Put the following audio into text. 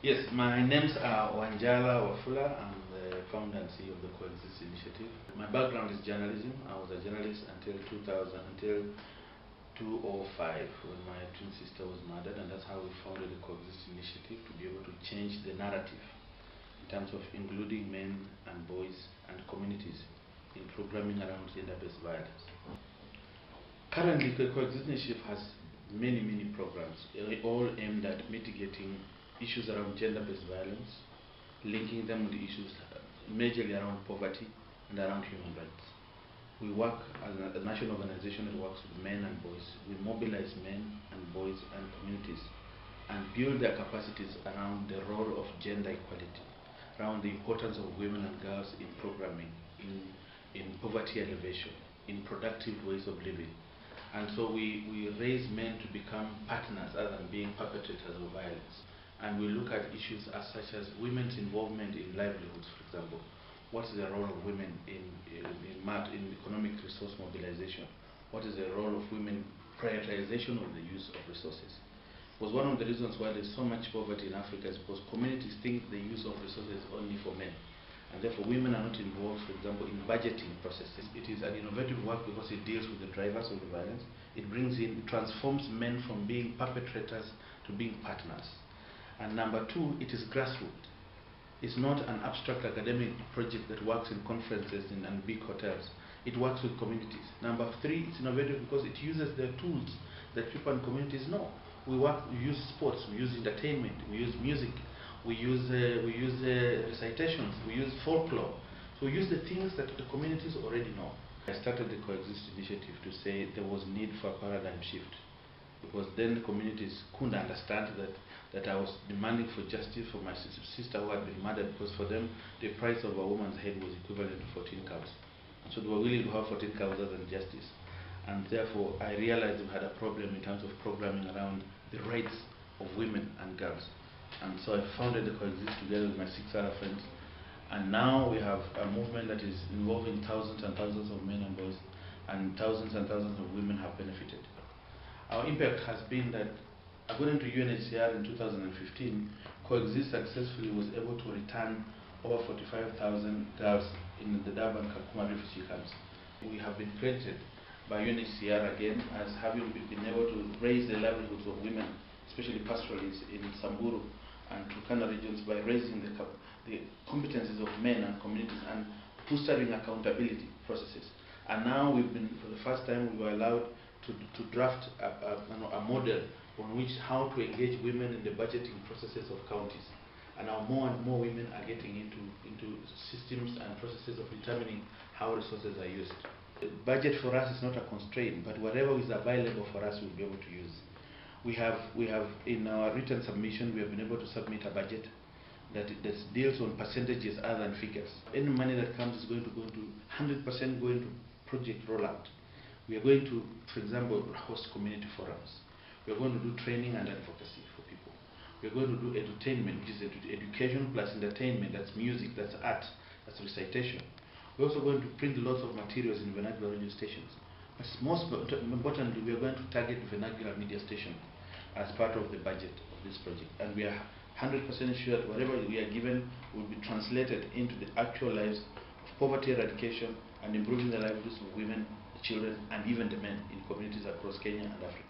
Yes, my names are Wanjala Wafula. I'm the founder and CEO of the Coexist initiative. My background is journalism. I was a journalist until 2000, until 2005 when my twin sister was murdered, and that's how we founded the Coexist initiative, to be able to change the narrative in terms of including men and boys and communities in programming around gender-based violence. Currently, the Coexist initiative has many programs, all aimed at mitigating issues around gender-based violence, linking them with issues majorly around poverty and around human rights. We work as a national organization that works with men and boys. We mobilize men and boys and communities and build their capacities around the role of gender equality, around the importance of women and girls in programming, in poverty elevation, in productive ways of living. And so we raise men to become partners rather than being perpetrators of violence. And we look at issues such as women's involvement in livelihoods, for example. What is the role of women in economic resource mobilization? What is the role of women prioritization of the use of resources? Because one of the reasons why there's so much poverty in Africa is because communities think the use of resources only for men. And therefore women are not involved, for example, in budgeting processes. It is an innovative work because it deals with the drivers of the violence. It transforms men from being perpetrators to being partners. And number two, it is grassroots. It's not an abstract academic project that works in conferences and big hotels. It works with communities. Number three, it's innovative because it uses the tools that people and communities know. We use sports, we use entertainment, we use music, we use recitations, we use folklore. So we use the things that the communities already know. I started the Coexist initiative to say there was need for a paradigm shift, because then the communities couldn't understand that I was demanding for justice for my sister who had been murdered, because for them the price of a woman's head was equivalent to 14 cows. So they were willing to have 14 cows other than justice. And therefore I realized we had a problem in terms of programming around the rights of women and girls. And so I founded the Coexist together with my 6 other friends. And now we have a movement that is involving thousands and thousands of men and boys, and thousands of women have benefited. Our impact has been that, according to UNHCR in 2015, Coexist successfully was able to return over 45,000 girls in the Durban Kakuma refugee camps. We have been credited by UNHCR again as having been able to raise the livelihoods of women, especially pastoralists in Samburu and Turkana regions, by raising the competencies of men and communities and fostering accountability processes. And now for the first time, we were allowed to draft a model on how to engage women in the budgeting processes of counties. And now more and more women are getting into systems and processes of determining how resources are used. The budget for us is not a constraint, but whatever is available for us, we'll be able to use. We have in our written submission, we have been able to submit a budget that deals on percentages other than figures. Any money that comes is going to go to 100% going to project rollout. We are going to, for example, host community forums. We are going to do training and advocacy for people. We are going to do edutainment, which is education plus entertainment. That's music, that's art, that's recitation. We're also going to print lots of materials in vernacular radio stations. But most importantly, we are going to target vernacular media stations as part of the budget of this project. And we are 100% sure that whatever we are given will be translated into the actual lives of poverty eradication and improving the livelihoods of women, children, and even the men in communities across Kenya and Africa.